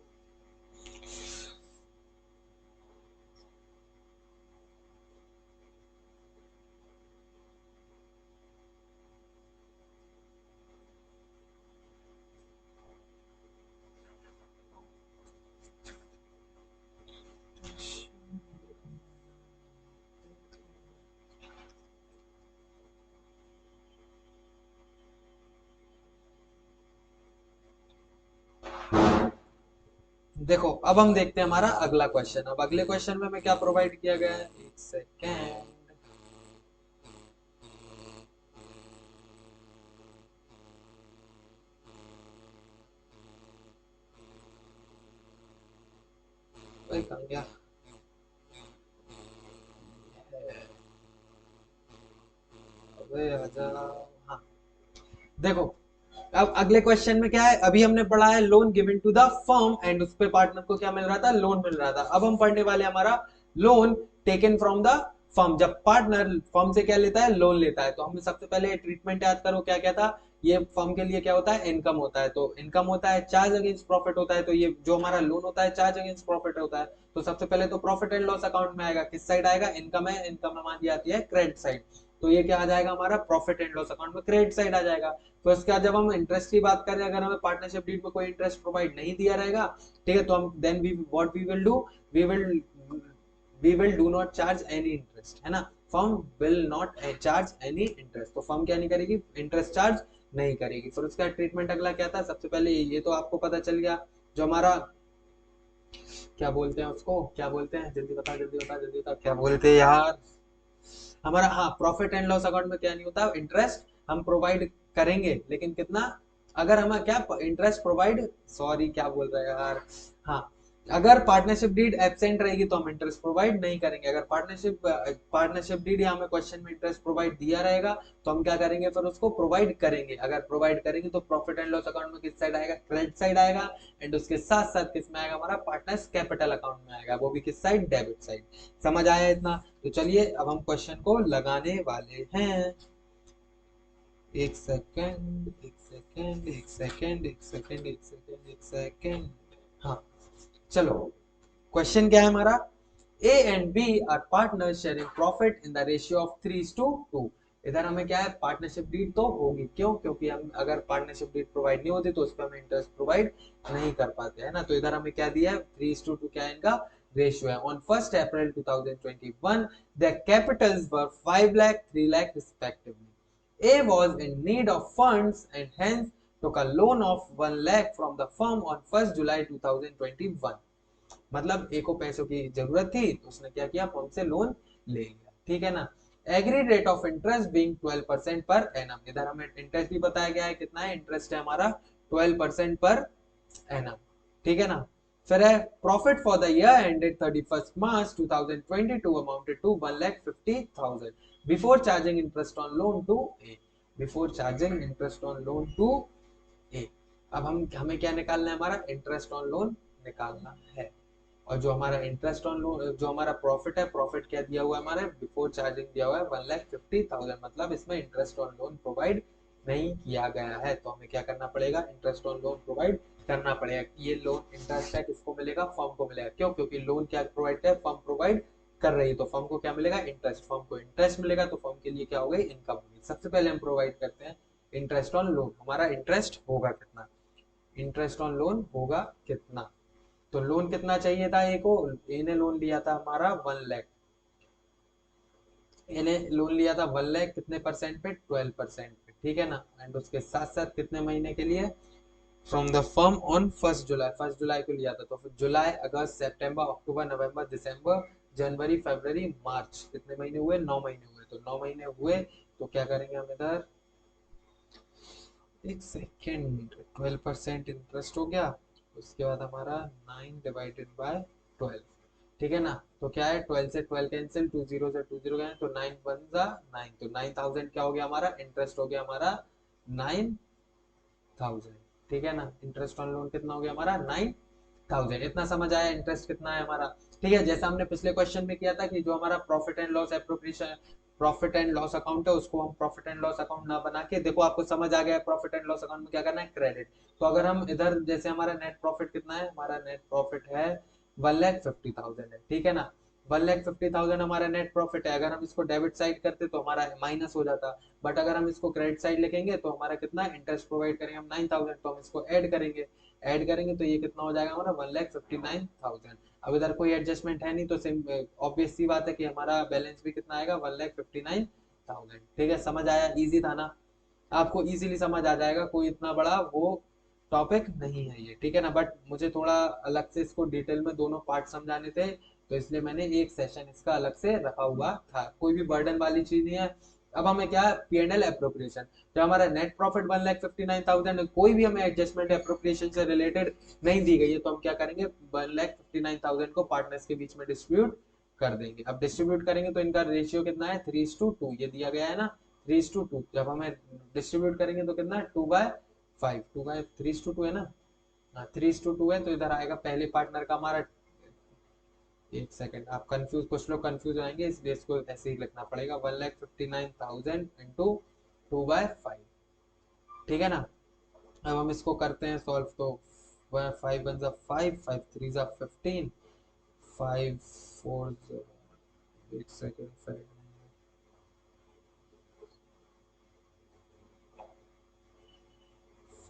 देखो अब हम देखते हैं हमारा अगला क्वेश्चन। अब अगले क्वेश्चन में हमें क्या प्रोवाइड किया गया है, एक सेकेंड। कहाँ गया? अबे आजा। हाँ, देखो अब अगले क्वेश्चन में क्या है, अभी हमने पढ़ा है loan given to the firm and उस पे पार्टनर को क्या मिल रहा था, लोन मिल रहा था। अब हम पढ़ने वाले हमारा loan taken from the firm. जब पार्टनर फर्म से क्या लेता है, लोन लेता है, तो हमें सबसे पहले ट्रीटमेंट याद करो क्या क्या था। ये फर्म के लिए क्या होता है, इनकम होता है। तो इनकम होता है, चार्ज अगेंस्ट प्रॉफिट होता है। तो ये जो हमारा लोन होता है चार्ज अगेंस्ट प्रॉफिट होता है। तो सबसे पहले तो प्रॉफिट एंड लॉस अकाउंट में आएगा, किस साइड आएगा, इनकम है, इनकम हमारी आती है क्रेडिट साइड। तो ये क्या आ जाएगा हमारा, प्रॉफिट एंड लॉस अकाउंट में क्रेडिट साइड आ जाएगा। तो इसके बाद जब हम इंटरेस्ट की बात करें, अगर हमें पार्टनरशिप डीड में कोई इंटरेस्ट प्रोवाइड नहीं दिया रहेगा, ठीक है, तो हम then we what we will do, we will do not charge any interest, है ना। Firm will not charge any interest. तो फर्म क्या नहीं करेगी, इंटरेस्ट चार्ज नहीं करेगी। फिर उसका ट्रीटमेंट अगला क्या था, सबसे पहले ये तो आपको पता चल गया, जो हमारा क्या बोलते हैं उसको, क्या बोलते हैं, जल्दी बता जल्दी बता जल्दी बता, क्या बोलते हैं यार हमारा। हाँ, प्रॉफिट एंड लॉस अकाउंट में क्या नहीं होता, इंटरेस्ट हम प्रोवाइड करेंगे, लेकिन कितना, अगर हमें क्या इंटरेस्ट प्रोवाइड, सॉरी क्या बोल रहा है यार, हाँ, अगर पार्टनरशिप डीड एब्सेंट रहेगी तो हम इंटरेस्ट प्रोवाइड नहीं करेंगे। अगर पार्टनरशिप डीड या हमें क्वेश्चन में इंटरेस्ट प्रोवाइड दिया रहेगा तो हम क्या करेंगे, फिर उसको प्रोवाइड करेंगे। अगर प्रोवाइड करेंगे तो प्रॉफिट एंड लॉस अकाउंट में किस साइड आएगा, क्रेडिट साइड आएगा। एंड उसके साथ साथ किस में आएगा, हमारा पार्टनर्स कैपिटल अकाउंट में आएगा, वो भी किस साइड, डेबिट साइड। समझ आया इतना? तो चलिए अब हम क्वेश्चन को लगाने वाले हैं। एक सेकेंड एक सेकेंड एक सेकेंड एक सेकेंड एक सेकेंड एक सेकेंड। हाँ, चलो क्वेश्चन क्या है हमारा, A and B are partner sharing profit in the ratio of 3:2। इधर हमें क्या है, पार्टनरशिप डीड तो होगी, क्यों, क्योंकि हम अगर पार्टनरशिप डीड प्रोवाइड नहीं होती तो उस पर हम इंटरेस्ट प्रोवाइड नहीं कर पाते, है ना। तो इधर हमें क्या दिया है, 3:2 क्या है इनका रेशियो है। On 1 April 2021 the Capitals were 5 lakh 3 lakh respectively. A was in need of funds and hence took a loan of 1 lakh from the firm on 1st July 2021। मतलब ए को पैसों की जरूरत थी तो उसने क्या किया, फर्म से लोन ले लिया, ठीक है ना। Agreed rate of interest being 12% per annum. इधर हमें इंटरेस्ट भी बताया गया है, कितना है इंटरेस्ट है हमारा, 12% पर एनम, ठीक है ना। फिर है profit for the year ended 31 March 2022 amounted to 1,50,000 before charging interest on loan to A. Before charging interest on loan to A. अब हम हमें क्या निकालना है, हमारा इंटरेस्ट ऑन लोन निकालना है। और जो हमारा इंटरेस्ट ऑन लोन, जो हमारा प्रॉफिट है, प्रॉफिट क्या दिया हुआ है हमारे, बिफोर चार्जिंग दिया हुआ है 1,50,000। मतलब इसमें इंटरेस्ट ऑन लोन प्रोवाइड नहीं किया गया है, तो हमें क्या करना पड़ेगा, इंटरेस्ट ऑन लोन प्रोवाइड करना पड़ेगा। ये लोन इंटरेस्ट है किसको मिलेगा, फर्म को मिलेगा। क्यों, क्योंकि लोन क्या प्रोवाइड है, फर्म प्रोवाइड कर रही है, तो फर्म को क्या मिलेगा, इंटरेस्ट। फर्म को इंटरेस्ट मिलेगा तो फर्म के लिए क्या हो गई, इनकम होगी। सबसे पहले हम प्रोवाइड करते हैं इंटरेस्ट ऑन लोन। हमारा इंटरेस्ट होगा कितना, इंटरेस्ट ऑन लोन होगा कितना। तो लोन कितना चाहिए था ए को, ए ने लोन लिया था हमारा 1 लाख। ए ने लोन लिया था 1 लाख, कितने परसेंट पे, 12% पे, ठीक है ना। एंड उसके साथ साथ कितने महीने के लिए, फ्रॉम द फर्म ऑन 1 जुलाई, 1 जुलाई को लिया था। तो फिर जुलाई, अगस्त, सितंबर, अक्टूबर, नवंबर, दिसंबर, जनवरी, फरवरी, मार्च, कितने महीने हुए, 9 महीने हुए। तो 9 महीने हुए तो क्या करेंगे हम इधर, एक सेकेंड, 12% इंटरेस्ट हो गया। उसके बाद हमारा 9 डिवाइडेड बाय 12, ठीक है ना। तो क्या है, 12 से 12 कैंसिल, 20 से 20 गए तो 9 वन जा 9, तो 9,000 क्या हो गया हमारा, इंटरेस्ट हो गया हमारा 9,000, ठीक है ना। इंटरेस्ट ऑन लोन कितना हो गया हमारा 9,000। इतना समझ आया इंटरेस्ट कितना है हमारा, ठीक है। जैसा हमने पिछले क्वेश्चन में किया था कि जो हमारा profit and loss appropriation profit and loss account है उसको हम प्रॉफिट एंड लॉस अकाउंट ना बना के, देखो आपको समझ आ गया प्रॉफिट एंड लॉस अकाउंट में क्या करना है, क्रेडिट। तो अगर हम इधर जैसे हमारा नेट प्रॉफिट कितना है, हमारा नेट प्रॉफिट है 1,50,000 है, ठीक है ना। 1,50,000 हमारा नेट प्रॉफिट है। अगर हम इसको डेबिट साइड करते तो हमारा माइनस हो जाता, बट अगर हम इसको क्रेडिट साइड लिखेंगे तो हमारा कितना इंटरेस्ट प्रोवाइड करेंगे हम 9,000, तो हम इसको ऐड करेंगे तो ये कितना हो जाएगा हमारा 1,59,000। अब इधर कोई एडजस्टमेंट है नहीं तो ऑब्वियस सी बात है कि हमारा बैलेंस भी कितना आएगा 1,59,000। ठीक है, समझ आया, इजी था ना, आपको इजीली समझ आ जाएगा, कोई इतना बड़ा वो टॉपिक नहीं है ये, ठीक है ना। बट मुझे थोड़ा अलग से इसको डिटेल में दोनों पार्ट समझाने थे, तो इसलिए मैंने एक सेशन इसका अलग से रखा हुआ था, कोई भी बर्डन वाली चीज नहीं है। अब हमें क्या, P&L एप्रोप्रिएशन, जो हमारा नेट प्रॉफिट 1,59,000, कोई भी हमें एडजस्टमेंट एप्रोप्रिएशन से रिलेटेड नहीं दी गई है, तो हम क्या करेंगे 1,59,000 को पार्टनर्स के बीच में डिस्ट्रीब्यूट कर देंगे। अब डिस्ट्रीब्यूट करेंगे तो इनका रेशियो कितना है 3:2, ये दिया गया है ना 3:2। जब हमें डिस्ट्रीब्यूट करेंगे तो कितना है 2/5, 3:2 है ना, हाँ 3:2 है। तो इधर आएगा पहले पार्टनर का हमारा, एक सेकंड, आप कंफ्यूज, कुछ लोग कंफ्यूज आएंगे इसलिए इसको ऐसे ही लिखना पड़ेगा 1,59,000 इंटू 2/5, ठीक है ना। अब हम इसको करते हैं सॉल्व, तो 5 1 5, 5 3 15, 5 4 एक सेकंड, 5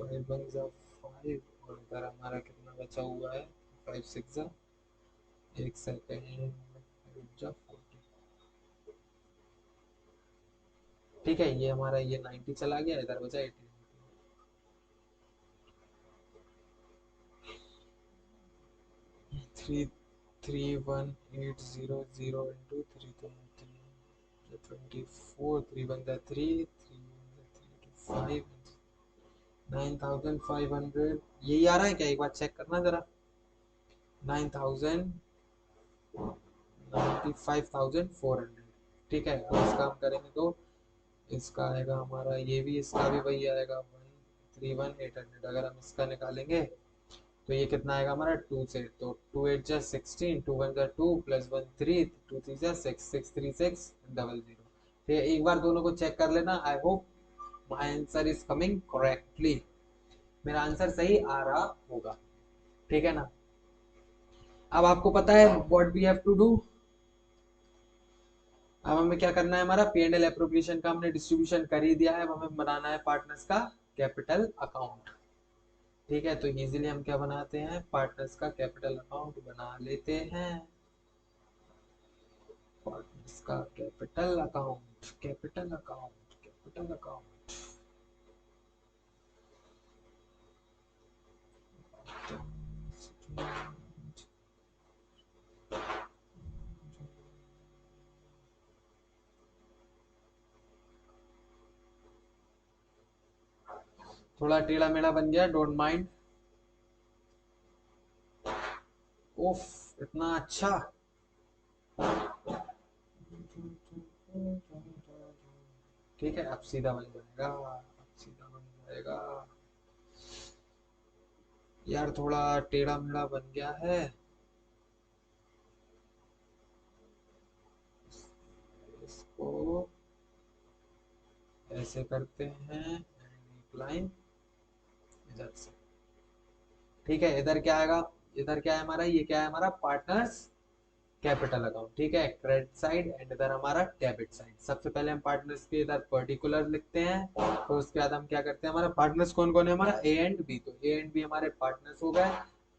1 5, और इधर हमारा कितना बचा हुआ है 5 6 एक सेकंड, 40, ठीक है। ये हमारा ये 90 चला गया, इधर बचा 80, 331,800 into 3,324, 3 1 3, 9,500, यही आ रहा है क्या, एक बार चेक करना जरा, 95,400, ठीक है। अब इसका हम करेंगे तो इसका आएगा हमारा, ये भी इसका भी वही आएगा 131,800। अगर हम इसका निकालेंगे तो ये कितना आएगा हमारा 2 से, तो 2 8 जा 16, 2 1 जा 2, प्लस 1 3, 2 3 जा 6, 6 3 6 00। ठीक है, एक बार दोनों को चेक कर लेना। I hope my answer is coming correctly, मेरा आंसर सही आ रहा होगा, ठीक है ना। अब आपको पता है what we have to do. अब हमें क्या करना है, हमारा P&L एप्रोप्रिएशन का हमने डिस्ट्रीब्यूशन कर ही दिया है, अब हमें बनाना है पार्टनर्स का कैपिटल अकाउंट, ठीक है। तो इजीली हम क्या बनाते हैं, पार्टनर्स का कैपिटल अकाउंट बना लेते हैं। पार्टनर्स का capital account, capital account, capital account, थोड़ा टेढ़ा मेढ़ा बन गया, डोंट माइंड। उफ, इतना अच्छा, ठीक है। अब सीधा बन जाएगा, अब सीधा बन जाएगा। यार थोड़ा टेढ़ा मेढ़ा बन गया है, इसको ऐसे करते हैं, एक लाइन इधर से, ठीक है। इधर क्या आएगा, इधर क्या है हमारा, ये क्या है हमारा पार्टनर्स कैपिटल अकाउंट, ठीक है, क्रेडिट साइड, एंड इधर हमारा डेबिट साइड। सबसे पहले हम पार्टनर्स के इधर पर्टिकुलर लिखते हैं, तो उसके बाद हम क्या करते हैं, हमारा पार्टनर्स कौन कौन है, हमारा ए एंड बी, तो ए एंड बी हमारे पार्टनर्स हो गए।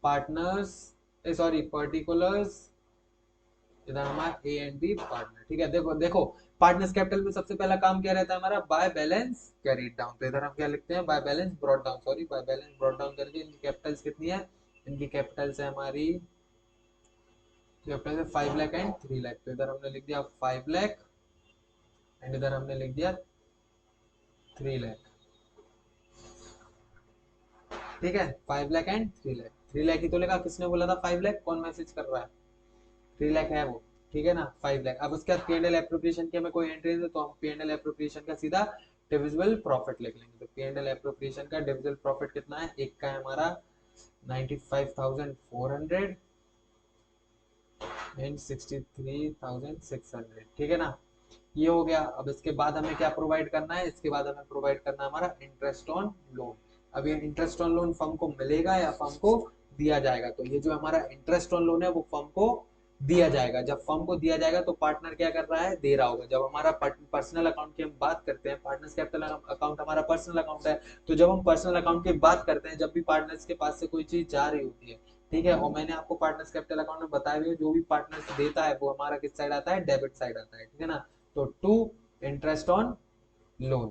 पार्टनर्स, सॉरी पर्टिकुलर्स, इधर हमारा ए एंड बी पार्टनर, ठीक है। देखो देखो, पार्टनर्स कैपिटल में सबसे पहला काम क्या रहता है हमारा, बाय बैलेंस कैरीड डाउन, तो इधर हम क्या लिखते हैं, by balance brought down, sorry by balance brought down करके इनकी कैपिटल्स कितनी है, इनकी कैपिटल्स है हमारी कैपिटल 5 लाख एंड 3 लाख, तो इधर हमने लिख दिया 5 लाख एंड इधर हमने लिख दिया 3 लाख, ठीक है। 5 लाख एंड 3 लाख, 3 लाख ही तो लिखा, किसने बोला था 5 लाख, कौन मैसेज कर रहा है, 3 लाख है वो, ठीक है ना 5 लाख। अब उसके बाद P&L एप्रोप्रिएशन की हमें कोई एंट्री नहीं, तो हम P&L एप्रोप्रिएशन का सीधा डिविजिबल प्रॉफिट लिख लेंगे। तो P&L एप्रोप्रिएशन का डिविजिबल प्रॉफिट कितना है, एक का है हमारा 95,400 एंड 63,600, ठीक है ना। ये हो गया। अब इसके बाद हमें क्या प्रोवाइड करना है, इसके बाद हमें प्रोवाइड करना है हमारा इंटरेस्ट ऑन लोन। अब ये इंटरेस्ट ऑन लोन फर्म को मिलेगा या फर्म को दिया जाएगा, तो ये जो हमारा इंटरेस्ट ऑन लोन है वो फर्म को दिया जाएगा। जब फर्म को दिया जाएगा तो पार्टनर क्या कर रहा है, दे रहा होगा। जब हमारा पर्सनल अकाउंट की हम बात करते हैं, पार्टनर्स कैपिटल अकाउंट हमारा पर्सनल अकाउंट है, तो जब हम पर्सनल अकाउंट की बात करते हैं, जब भी पार्टनर्स के पास से कोई चीज जा रही होती है, ठीक है, और मैंने आपको पार्टनर्स कैपिटल अकाउंट में बताया भी है, जो भी पार्टनर्स देता है वो हमारा किस साइड आता है, डेबिट साइड आता है, ठीक है ना। तो टू इंटरेस्ट ऑन लोन,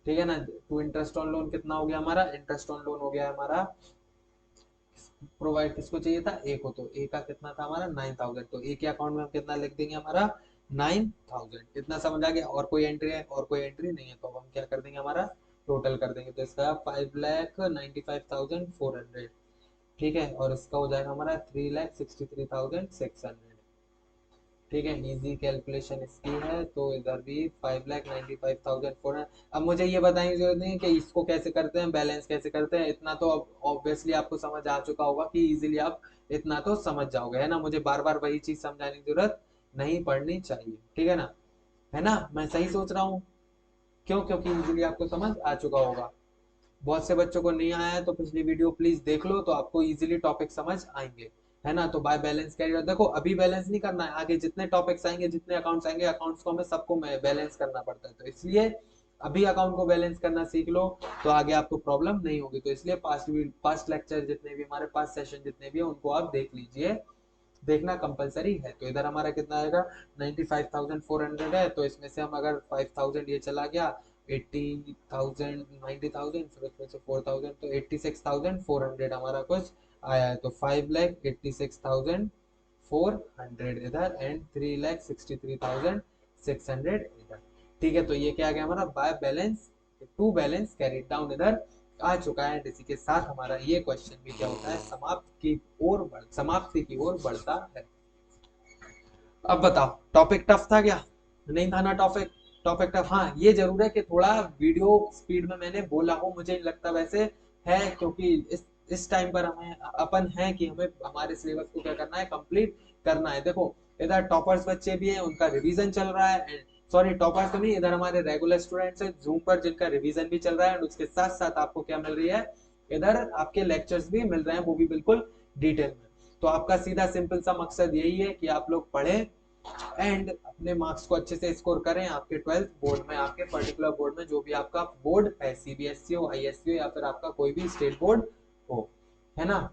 ठीक है ना। टू इंटरेस्ट ऑन लोन कितना हो गया हमारा, इंटरेस्ट ऑन लोन हो गया हमारा, प्रोवाइड किसको चाहिए था, ए को, तो ए का कितना था हमारा 9000, तो ए के अकाउंट में हम कितना लिख देंगे हमारा 9000। इतना समझ आ गया। और कोई एंट्री है, और कोई एंट्री नहीं है, तो हम क्या कर देंगे, हमारा टोटल कर देंगे, तो इसका 5,95,400, ठीक है, और इसका हो जाएगा हमारा 3,63,600, ठीक है। इजी कैलकुलेशन इसकी है, तो इधर भी 5,95,400। अब मुझे ये बताने की जरूरत नहीं है कि इसको कैसे करते हैं, बैलेंस कैसे करते हैं, इतना तो अब ऑब्वियसली आपको समझ आ चुका होगा कि इजीली आप इतना तो समझ जाओगे, है ना। मुझे बार बार वही चीज समझाने की जरूरत नहीं पड़नी चाहिए, ठीक है ना, है ना। मैं सही सोच रहा हूँ, क्यों, क्योंकि इजीली आपको समझ आ चुका होगा। बहुत से बच्चों को नहीं आया है तो पिछली वीडियो प्लीज देख लो, तो आपको इजीली टॉपिक समझ आएंगे, है ना। तो बाय बैलेंस कैरी, देखो अभी बैलेंस नहीं करना है, आगे जितने टॉपिक्स आएंगे, जितने अकाउंट्स आएंगे, अकाउंट्स को हमें सबको बैलेंस करना पड़ता है, तो इसलिए अभी अकाउंट को बैलेंस करना सीख लो, तो आगे आपको प्रॉब्लम नहीं होगी। तो इसलिए पास्ट लेक्चर जितने भी हमारे पास सेशन जितने भी है उनको आप देख लीजिए, देखना कंपलसरी है। तो इधर हमारा कितना आएगा, 95,400 है, तो इसमें से हम अगर 5,000 ये चला गया, 80,000, 90,000, फिर उसमें से 4,000, तो 86,400 हमारा कुछ आया है। तो 5,86,400 इधर, एंड 3,63,600 इधर, ठीक है। तो ये क्या आ गया हमारा, by balance, to balance carry down इधर आ चुका है। इसी के साथ हमारा ये क्वेश्चन भी क्या होता है, समाप्ति की ओर बढ़ता है। अब बताओ, टॉपिक टफ था क्या, नहीं था ना टॉपिक, टॉपिक टफ। हाँ ये जरूर है कि थोड़ा वीडियो स्पीड में मैंने बोला हो, मुझे नहीं लगता वैसे है, क्योंकि इस टाइम पर हमें अपन है कि हमें हमारे सिलेबस को क्या करना है, कंप्लीट करना है। देखो इधर टॉपर्स बच्चे भी हैं, उनका रिवीजन चल रहा है, सॉरी टॉपर्स तो नहीं, इधर हमारे रेगुलर स्टूडेंट्स हैं जूम पर, जिनका रिवीजन भी चल रहा है, और उसके साथ साथ आपको क्या मिल रही है, इधर आपके लेक्चर्स भी मिल रहे हैं, वो भी बिल्कुल डिटेल में। तो आपका सीधा सिंपल सा मकसद यही है कि आप लोग पढ़ें एंड अपने मार्क्स को अच्छे से स्कोर करें आपके 12th बोर्ड में, आपके पर्टिकुलर बोर्ड में, जो भी आपका बोर्ड है, सीबीएसई हो, आईएससी हो, या फिर आपका कोई भी स्टेट बोर्ड हो, है ना।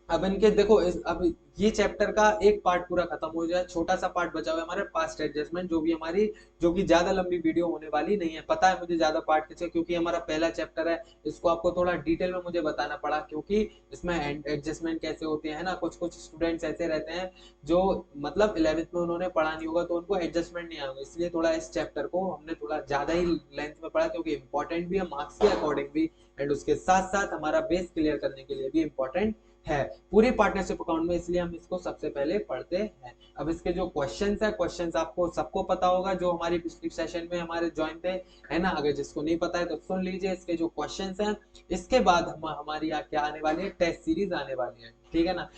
अब इनके देखो अब ये चैप्टर का एक पार्ट पूरा खत्म हो जाए, छोटा सा पार्ट बचा हुआ है हमारे पास्ट एडजस्टमेंट, जो भी हमारी, जो कि ज्यादा लंबी वीडियो होने वाली नहीं है। पता है मुझे ज्यादा पार्ट किसे, क्योंकि हमारा पहला चैप्टर है, इसको आपको थोड़ा डिटेल में मुझे बताना पड़ा, क्योंकि इसमें एडजस्टमेंट कैसे होते हैं ना, कुछ कुछ स्टूडेंट्स ऐसे रहते हैं जो मतलब 11th में उन्होंने पढ़ा नहीं होगा, तो उनको एडजस्टमेंट नहीं आएगा, इसलिए थोड़ा इस चैप्टर को हमने थोड़ा ज्यादा ही लेंथ में पढ़ा, क्योंकि इंपॉर्टेंट भी है मार्क्स के अकॉर्डिंग भी, एंड उसके साथ साथ हमारा बेस क्लियर करने के लिए भी इंपॉर्टेंट है पूरी पार्टनरशिप अकाउंट में, इसलिए हम इसको सबसे पहले पढ़ते हैं। अब इसके जो क्वेश्चंस है, क्वेश्चंस आपको सबको पता होगा जो हमारी पिछली सेशन में हमारे ज्वाइन थे, है ना। अगर जिसको नहीं पता है तो सुन लीजिए इसके जो क्वेश्चंस हैं। इसके बाद हमारी यहाँ क्या आने वाली है, टेस्ट सीरीज आने वाली है, ठीक है ना।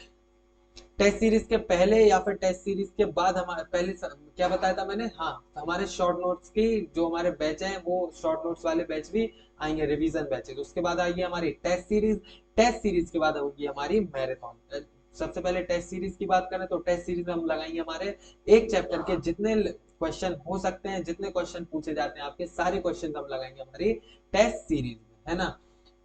टेस्ट सीरीज के पहले या फिर टेस्ट सीरीज के बाद हमारे पहले क्या बताया था मैंने, हाँ हमारे शॉर्ट नोट्स की जो हमारे बैच है, वो शॉर्ट नोट्स वाले बैच भी आएंगे, रिवीजन बैचेस, उसके बाद आएगी हमारी टेस्ट सीरीज, टेस्ट सीरीज के बाद होगी हमारी मैराथन। सबसे पहले टेस्ट सीरीज की बात करें तो टेस्ट सीरीज में हम लगाएंगे हमारे एक चैप्टर के जितने क्वेश्चन हो सकते हैं, जितने क्वेश्चन पूछे जाते हैं आपके सारे क्वेश्चन हम लगाएंगे हमारी टेस्ट सीरीज में, है ना।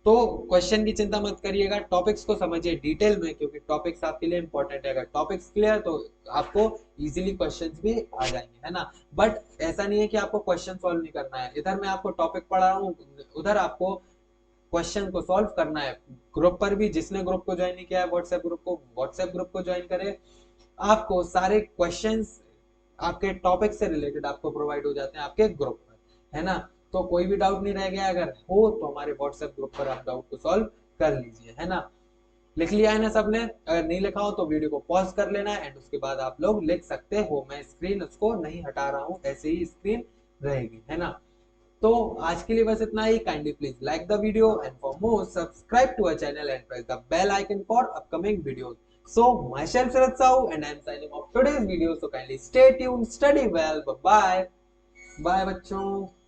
तो क्वेश्चन की चिंता मत करिएगा, टॉपिक्स को समझिए डिटेल में, क्योंकि टॉपिक्स आपके लिए इंपॉर्टेंट है। अगर टॉपिक्स क्लियर तो आपको इजीली क्वेश्चंस भी आ जाएंगे, है ना। बट ऐसा नहीं है कि आपको क्वेश्चन सॉल्व नहीं करना है, इधर मैं आपको टॉपिक पढ़ा रहा हूँ, उधर आपको क्वेश्चन को सॉल्व करना है। ग्रुप पर भी जिसने ग्रुप को ज्वाइन नहीं किया है, व्हाट्सएप ग्रुप को ज्वाइन करे, आपको सारे क्वेश्चंस आपके टॉपिक से रिलेटेड आपको प्रोवाइड हो जाते हैं आपके ग्रुप पर, है ना। तो कोई भी डाउट नहीं रह गया, अगर हो तो हमारे व्हाट्सएप ग्रुप पर आप डाउट को सॉल्व कर लीजिए, है ना। लिख लिया है ना सबने, अगर नहीं लिखा हो तो वीडियो को पॉज कर लेना है, एंड उसके बाद आप लोग लिख सकते हो। मैं स्क्रीन उसको नहीं हटा रहा हूँ, ऐसे ही स्क्रीन रहेगी, है ना। तो आज के लिए बस इतना ही। Kindly please like the video, and for more subscribe to our channel and press the bell icon for upcoming videos. So myself Sarath Sahu and I am signing off today's video. So kindly stay tuned, study well, bye bye. Bye बच्चों।